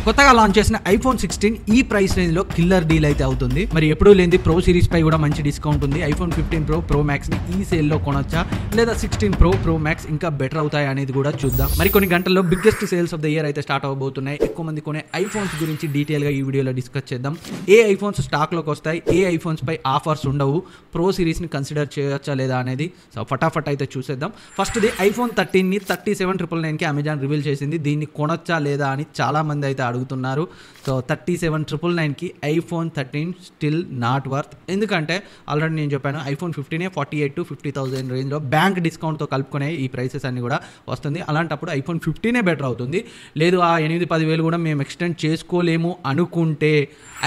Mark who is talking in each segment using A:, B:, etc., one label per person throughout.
A: కొత్తగా లాంచ్ చేసిన ఐఫోన్ 16 ఈ ప్రైస్ రేంజ్ లో కిల్లర్ డీల్ అయితే అవుతుంది. మరి ఎప్పుడూ లేని ప్రో సిరీస్ పై కూడా మంచి డిస్కౌంట్ ఉంది. ఐఫోన్ 15 ప్రో మ్యాక్స్ ని ఈ సేల్ లో కొనొచ్చా లేదా 16 ప్రో మ్యాక్స్ ఇంకా బెటర్ అవుతాయి అనేది కూడా చూద్దాం. మరి కొన్ని గంటల్లో biggest sales of the year అయితే స్టార్ట్ అవబోతున్నాయి. ఎక్కువ మంది కొనే ఐఫోన్స్ గురించి డీటెయిల్ గా ఈ వీడియోలో డిస్కస్ చేద్దాం. ఏ ఐఫోన్స్ స్టాక్ లోకి వస్తాయి, ఏ ఐఫోన్స్ పై ఆఫర్స్ ఉండవు, ప్రో సిరీస్ ని కన్సిడర్ చేయొచ్చా లేదా అనేది సో ఫటాఫట్ అయితే చూసేద్దాం. ఫస్ట్ ది ఐఫోన్ 13 ని 37,999 కి అమెజాన్ రివీల్ చేసింది. దీన్ని కొనొచ్చా లేదా అని చాలా మంది అయితే అడుగుతున్నారు. సో 37,999 కి ఐఫోన్ 13 స్టిల్ నాట్ వర్త్. ఎందుకంటే ఆల్రెడీ నేను చెప్పాను ఐఫోన్ 15 48,000 to 50,000 రేంజ్లో బ్యాంక్ డిస్కౌంట్తో కలుపుకునే ఈ ప్రైసెస్ అన్ని కూడా వస్తుంది. అలాంటప్పుడు ఐఫోన్ 15 బెటర్ అవుతుంది. లేదు ఆ 8-10 వేలు కూడా మేము ఎక్స్టెండ్ చేసుకోలేము అనుకుంటే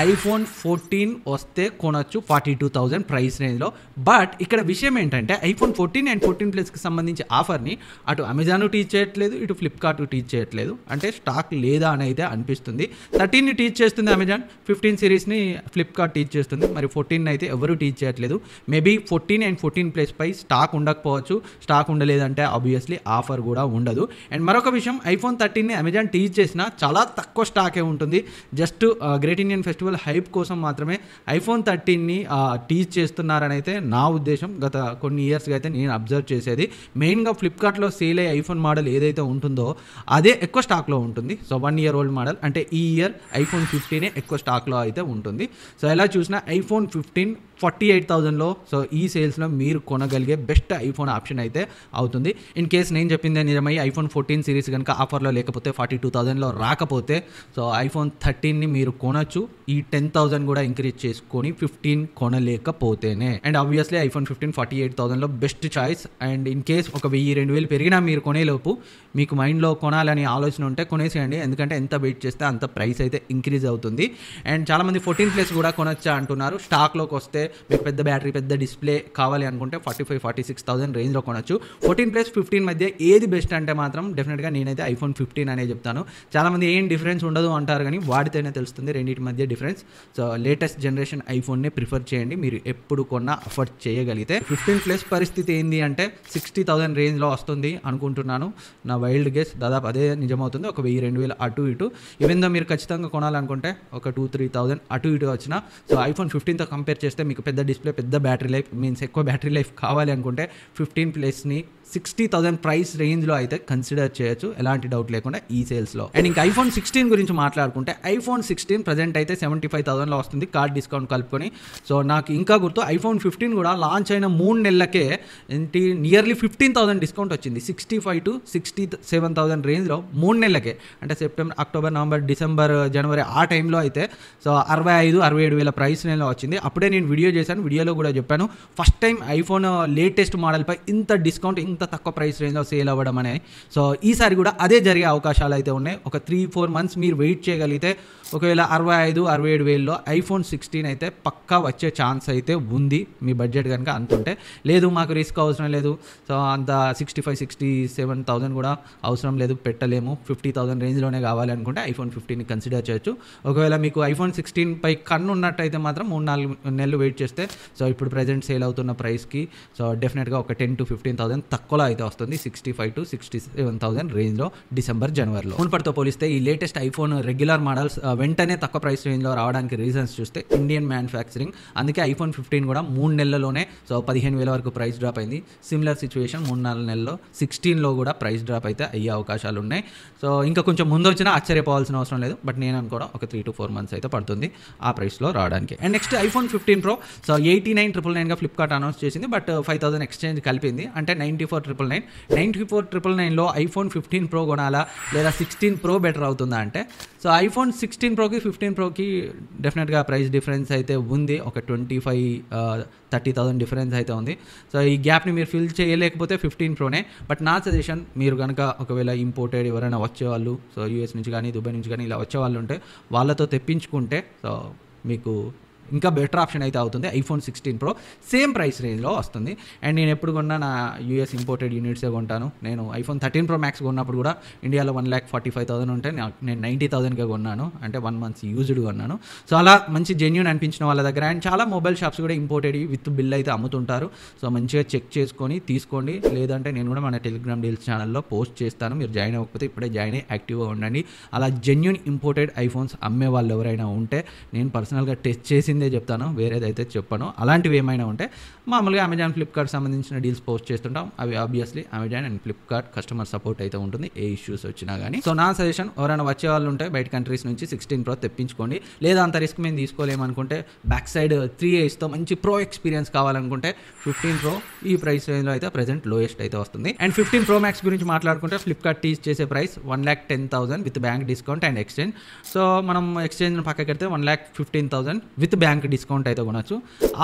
A: ఐఫోన్ 14 వస్తే కొనొచ్చు 42,000 ప్రైస్ రేంజ్లో. బట్ ఇక్కడ విషయం ఏంటంటే ఐఫోన్ 14 అండ్ 14 ప్లస్కి సంబంధించి ఆఫర్ని అటు అమెజాన్ టీచ్ చేయట్లేదు, ఇటు ఫ్లిప్కార్ట్ టీచ్ చేయట్లేదు. అంటే స్టాక్ లేదా అని అయితే అనిపిస్తుంది. 13ని టీచ్ చేస్తుంది అమెజాన్, 15 సిరీస్ని ఫ్లిప్కార్ట్ టీచ్ చేస్తుంది. మరి 14 అయితే ఎవరు టీచ్ చేయట్లేదు. మేబీ 14 అండ్ 14 ప్లస్ పై స్టాక్ ఉండకపోవచ్చు. స్టాక్ ఉండలేదంటే ఆబ్వియస్లీ ఆఫర్ కూడా ఉండదు. అండ్ మరొక విషయం, ఐఫోన్ 13ని అమెజాన్ టీచ్ చేసినా చాలా తక్కువ స్టాకే ఉంటుంది. Just great Indian festival hype కోసం మాత్రమే ఐఫోన్ 13ని టీచ్ చేస్తున్నారని అయితే నా ఉద్దేశం. గత కొన్ని ఇయర్స్గా అయితే నేను అబ్జర్వ్ చేసేది మెయిన్గా ఫ్లిప్కార్ట్లో సేల్ అయ్యే ఐఫోన్ మోడల్ ఏదైతే ఉంటుందో అదే ఎక్కువ స్టాక్లో ఉంటుంది. సో 1 year old మోడల్ అంటే ఈ ఇయర్ ఐఫోన్ 15 ఎక్కువ స్టాక్లో అయితే ఉంటుంది. సో ఎలా చూసినా ఐఫోన్ 15 48,000లో సో ఈ సేల్స్లో మీరు కొనగలిగే బెస్ట్ ఐఫోన్ ఆప్షన్ అయితే అవుతుంది. ఇన్ కేస్ నేను చెప్పిందే నిజమై ఐఫోన్ 14 సిరీస్ కనుక ఆఫర్లో లేకపోతే 42,000లో రాకపోతే సో ఐఫోన్ 13ని మీరు కొనొచ్చు. ఈ 10,000 కూడా ఇంక్రీజ్ చేసుకొని 15 కొనలేకపోతేనే. అండ్ ఆబ్వియస్లీ ఐఫోన్ 15 48,000లో best choice. And in case ఒక 1000-2000 పెరిగినా మీరు కొనేలోపు మీకు మైండ్లో కొనాలని ఆలోచన ఉంటే కొనేసేయండి. ఎందుకంటే ఎంత వెయిట్ చేస్తే అంత ప్రైస్ అయితే ఇంక్రీజ్ అవుతుంది. అండ్ చాలామంది 14 ప్లస్ కూడా కొనొచ్చా అంటున్నారు. స్టాక్లోకి వస్తే మీకు పెద్ద బ్యాటరీ పెద్ద డిస్ప్లే కావాలి అనుకుంటే 45,000-46,000 రేంజ్లో కొనొచ్చు. 14 ప్లస్ 15 మధ్య ఏది బెస్ట్ అంటే మాత్రం డెఫినెట్గా నేనైతే ఐఫోన్ 15 అనే చెప్తాను. చాలామంది ఏం డిఫరెన్స్ ఉండదు అంటారు, కానీ వాడితేనే తెలుస్తుంది రెండింటి మధ్య డిఫరెన్స్. సో లేటెస్ట్ జనరేషన్ ఐఫోన్నే ప్రిఫర్ చేయండి మీరు ఎప్పుడు కొన్నా అఫోర్డ్ చేయగలిగితే. 15 ప్లస్ పరిస్థితి ఏంది అంటే 60,000 రేంజ్లో వస్తుంది అనుకుంటున్నాను. నా వైల్డ్ గెస్ దాదాపు అదే నిజమవుతుంది. ఒక 1000-2000 అటు ఇటు. ఈవెన్ దో మీరు ఖచ్చితంగా కొనాలనుకుంటే ఒక 2-3,000 అటు ఇటు వచ్చిన సో ఐఫోన్ 15తో కంపేర్ చేస్తే మీకు పెద్ద డిస్ప్లే పెద్ద బ్యాటరీ లైఫ్ మీన్స్ ఎక్కువ బ్యాటరీ లైఫ్ కావాలి అనుకుంటే 15 ప్లస్ని 60,000 ప్రైస్ రేంజ్లో అయితే కన్సిడర్ చేయొచ్చు, ఎలాంటి డౌట్ లేకుండా ఈ సేల్స్లో. అండ్ ఇంకా ఐఫోన్ 16 గురించి మాట్లాడుకుంటే ఐఫోన్ 16 ప్రజెంట్ అయితే 75,000లో వస్తుంది కార్డ్ డిస్కౌంట్ కలుపుకొని. సో నాకు ఇంకా గుర్తు ఐఫోన్ 15 కూడా లాంచ్ అయిన 3 నెలలకే నియర్లీ 15,000 డిస్కౌంట్ వచ్చింది. 65,000 to 67,000 రేంజ్లో 3 నెలలకే. అంటే సెప్టెంబర్, అక్టోబర్, నవంబర్, డిసెంబర్, జనవరి ఆ టైంలో అయితే సో 65-67 వేల ప్రైస్ రేంజ్లో వచ్చింది. అప్పుడే నేను వీడియో చేశాను, వీడియోలో కూడా చెప్పాను ఫస్ట్ టైం ఐఫోన్ లేటెస్ట్ మోడల్పై ఇంత డిస్కౌంట్ ఇంత తక్కువ ప్రైస్ రేంజ్లో సేల్ అవ్వడం అనేది. సో ఈసారి కూడా అదే జరిగే అవకాశాలు అయితే ఉన్నాయి. ఒక 3-4 months మీరు వెయిట్ చేయగలిగితే ఒకవేళ 65-67 వేల్లో ఐఫోన్ 16 అయితే పక్కా వచ్చే ఛాన్స్ అయితే ఉంది. మీ బడ్జెట్ కనుక అంత ఉంటే. లేదు మాకు రిస్క్ అవసరం లేదు, సో అంత 65-67,000 కూడా అవసరం లేదు, పెట్టలేము, 50,000 రేంజ్లోనే కావాలి అనుకుంటే ఐఫోన్ 15ని కన్సిడర్ చేయొచ్చు. ఒకవేళ మీకు ఐఫోన్ 16 పై కన్ను ఉన్నట్టయితే మాత్రం 3-4 నెలలు వెయిట్ చేస్తే సో ఇప్పుడు ప్రజెంట్ సేల్ అవుతున్న ప్రైస్కి సో డెఫినెట్గా ఒక 10,000-15,000 తక్కువలో అయితే వస్తుంది. 65,000-67,000 రేంజ్లో డిసెంబర్, జనవరిలో. మునుపటితో పోలిస్తే ఈ లేటెస్ట్ ఐఫోన్ రెగ్యులర్ మోడల్స్ వెంటనే తక్కువ ప్రైస్ రేంజ్లో రావడానికి రీజన్స్ చూస్తే ఇండియన్ మ్యానుఫ్యాక్చరింగ్. అందుకే ఐఫోన్ 15 కూడా 3 నెలల్లోనే సో 15,000 వరకు ప్రైస్ డ్రాప్ అయింది. సిమిలర్ సిచ్యువేషన్ 3-4 నెలల్లో 16లో కూడా ప్రైస్ డ్రాప్ అయితే అయ్యే అవకాశాలు ఉన్నాయి. సో ఇంకా కొంచెం ముందు వచ్చినా ఆశ్చర్యపోవాల్సిన అవసరం లేదు. బట్ నేను అనుకోవడం ఒక 3-4 months అయితే పడుతుంది ఆ ప్రైస్లో రావడానికి. And next iPhone 15 Pro so 89,999గా ఫ్లిప్కార్ట్ అనౌన్స్ చేసింది. బట్ 5,000 ఎక్స్చేంజ్ కలిపింది అంటే 94,999. 94,999లో ఐఫోన్ 15 ప్రో కొనాలా లేదా 16 ప్రో బెటర్ అవుతుందా అంటే సో ఐఫోన్ 16 ప్రోకి 15 ప్రోకి డెఫినెట్గా ప్రైస్ డిఫరెన్స్ అయితే ఉంది. ఒక 25,000-30,000 డిఫరెన్స్ అయితే ఉంది. సో ఈ గ్యాప్ని మీరు ఫిల్ చేయలేకపోతే 15 ప్రోనే. బట్ నా సజెషన్ మీరు కనుక ఒకవేళ ఇంపోర్టెడ్ ఎవరైనా వచ్చేవాళ్ళు సో యూఎస్ నుంచి కానీ దుబాయ్ నుంచి కానీ ఇలా వచ్చేవాళ్ళు ఉంటే వాళ్ళతో తెప్పించుకుంటే సో మీకు ఇంకా బెటర్ ఆప్షన్ అయితే అవుతుంది. ఐఫోన్ 16 Pro సేమ్ ప్రైస్ రేంజ్లో వస్తుంది. అండ్ నేను ఎప్పుడు కొన్నా నా యూఎస్ ఇంపోర్టెడ్ యూనిట్సే కొంటాను. నేను ఐఫోన్ 13 Pro Max కొన్నప్పుడు కూడా ఇండియాలో 1,45,000 ఉంటే నేను 90,000కే కొన్నాను, అంటే 1 month యూజ్డ్ కొన్నాను. సో అలా మంచి జెన్యూన్ అనిపించిన వాళ్ళ దగ్గర అండ్ చాలా మొబైల్ షాప్స్ కూడా ఇంపోర్టెడ్ విత్ బిల్ అయితే అమ్ముతుంటారు. సో మంచిగా చెక్ చేసుకొని తీసుకోండి. లేదంటే నేను కూడా మన టెలిగ్రామ్ డీల్స్ ఛానల్లో పోస్ట్ చేస్తాను. మీరు జాయిన్ అవ్వకపోతే ఇప్పుడే జాయిన్ అయ్యి యాక్టివ్గా ఉండండి. అలా జెన్యూన్ ఇంపోర్టెడ్ ఐఫోన్స్ అమ్మే వాళ్ళు ఎవరైనా ఉంటే నేను పర్సనల్గా టెస్ట్ చేసిందే చెప్తాను, వేరేదైతే చెప్పను. అలాంటివి ఏమైనా ఉంటే మామూలుగా అమెజాన్, ఫ్లిప్కార్ట్ సంబంధించిన డీల్స్ పోస్ట్ చేస్తుంటాం. అవి obviously Amazon and Flipkart customer support అయితే ఉంటుంది ఏ ఇష్యూస్ వచ్చినా కానీ. సో నా సజెషన్, ఎవరైనా వచ్చే వాళ్ళు ఉంటే బయట కంట్రీస్ నుంచి 16 Pro తెప్పించుకోండి. లేదా అంత రిస్క్ మేము తీసుకోలేమనుకుంటే బ్యాక్ సైడ్ 3Aతో మంచి ప్రో ఎక్స్పీరియన్స్ కావాలనుకుంటే 15 Pro ఈ ప్రైస్ రేంజ్లో అయితే ప్రెజెంట్ లోయెస్ట్ అయితే వస్తుంది. అండ్ 15 Pro Max గురించి మాట్లాడుకుంటే ఫ్లిప్కార్ట్ టీజ్ చేసే price 1,10,000 with bank discount and exchange. So మనం ఎక్స్చేంజ్ పక్కకి పెడితే 1,15,000 విత్ బ్యాంక్ డిస్కౌంట్ అయితే కొనొచ్చు.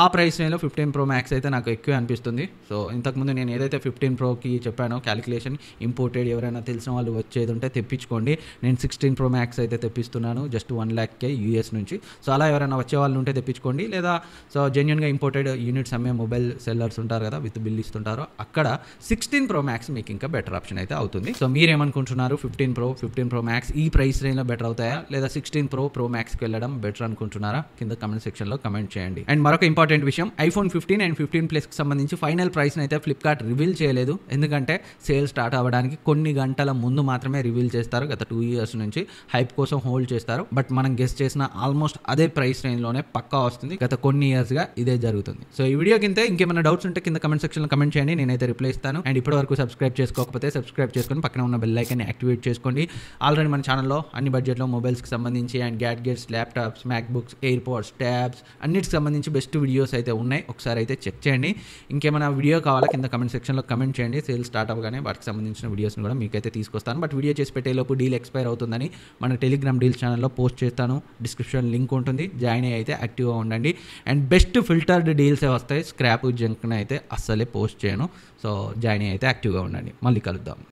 A: ఆ ప్రైస్ రేంజ్లో 15 Pro Max అయితే నాకు ఎక్కువ అనిపిస్తుంది. సో ఇంతకుముందు నేను ఏదైతే 15 Proకి చెప్పానో క్యాలిక్యులేషన్, ఇంపోర్టెడ్ ఎవరైనా తెలిసిన వాళ్ళు వచ్చేది ఉంటే తెప్పించుకోండి. నేను 16 Pro Max అయితే తెప్పిస్తున్నాను జస్ట్ 1,00,000 యూఎస్ నుంచి. సో అలా ఎవరైనా వచ్చే వాళ్ళు ఉంటే తెప్పించుకోండి. లేదా సో జెన్యూన్గా ఇంపోర్టెడ్ యూనిట్స్ అమ్మే మొబైల్ సెల్లర్స్ ఉంటారు కదా, విత్ బిల్ ఇస్తుంటారో అక్కడ 16 Pro Max మీకు ఇంకా బెటర్ ఆప్షన్ అయితే అవుతుంది. సో మీరేమనుకుంటున్నారు? 15 Pro Max ఈ ప్రైస్ రేంజ్లో బెటర్ అవుతాయా, లేదా 16 Pro Maxకి వెళ్ళడం బెటర్ అనుకుంటున్నారా? కింద కమెంట్ సెక్షన్లో కమెంట్ చేయండి. అండ్ మరొక ఇంపార్టెంట్ విషయం, ఐఫోన్ 15 అండ్ 15 Plus కి సంబంధించి ఫైనల్ ప్రైస్ని అయితే ఫ్లిప్కార్ట్ రివీల్ చేయలేదు. ఎందుకంటే సేల్ స్టార్ట్ అవ్వడానికి కొన్ని గంటల ముందు మాత్రమే రివీల్ చేస్తారు. గత 2 years నుంచి హైప్ కోసం హోల్డ్ చేస్తారు. బట్ మనం గెస్ చేసిన ఆల్మోస్ట్ అదే ప్రైస్ రేంజ్లోనే పక్కా వస్తుంది. గత కొన్ని ఇయర్స్గా ఇదే జరుగుతుంది. సో ఈ వీడియో కింద ఇంకేమైనా డౌట్స్ ఉంటే కింద కమెంట్ సెక్షన్లో కమెంట్ చేయండి, నేనైతే రిప్లై ఇస్తాను. అండ్ ఇప్పటివరకు సబ్స్క్రైబ్ చేసుకోకపోతే సబ్స్క్రైబ్ చేసుకొని పక్కన ఉన్న బెల్ ఐకాన్ యాక్టివేట్ చేసుకోండి. ఆల్రెడీ మన ఛానల్లో అన్ని బడ్జెట్లో మొబైల్స్కి సంబంధించి and gadgets, laptops, MacBooks, AirPods, tabs అన్నిటికి సంబంధించి బెస్ట్ వీడియోస్ అయితే ఉన్నాయి. ఒకసారి అయితే చెక్ చేయండి. ఇంకేమైనా వీడియో కావాలా కింద కమెంట్ సెక్షన్లో కమెంట్ చేయండి. సేల్ స్టార్ట్ అవ్వగానే వాటికి సంబంధించిన వీడియోస్ని కూడా మీకైతే తీసుకొస్తాను. బట్ వీడియో చేసి పెట్టేలోపు డీల్ ఎక్స్పైర్ అవుతుందని మన టెలిగ్రామ్ డీల్స్ ఛానల్లో పోస్ట్ చేస్తాను. డిస్క్రిప్షన్ లింక్ ఉంటుంది, జాయిన్ అయ్యి అయితే యాక్టివ్గా ఉండండి. అండ్ బెస్ట్ ఫిల్టర్డ్ డీల్సే వస్తాయి, స్క్రాప్ జంక్ని అయితే అస్సలే పోస్ట్ చేయను. సో జాయిన్ అయ్యి అయితే యాక్టివ్గా ఉండండి. మళ్ళీ కలుద్దాం.